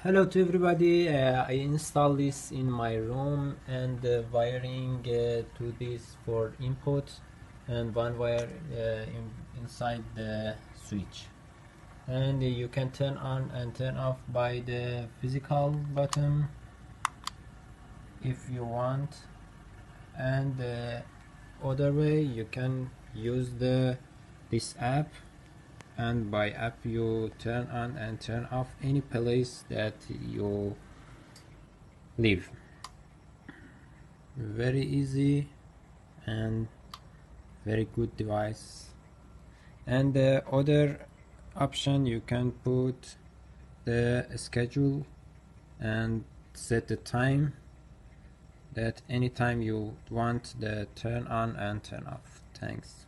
Hello to everybody. I installed this in my room, and the wiring to this for input and one wire inside the switch, and you can turn on and turn off by the physical button if you want, and the other way you can use this app, and by app you turn on and turn off any place that you live. Very easy and very good device. And the other option, you can put the schedule and set the time that anytime you want the turn on and turn off. Thanks.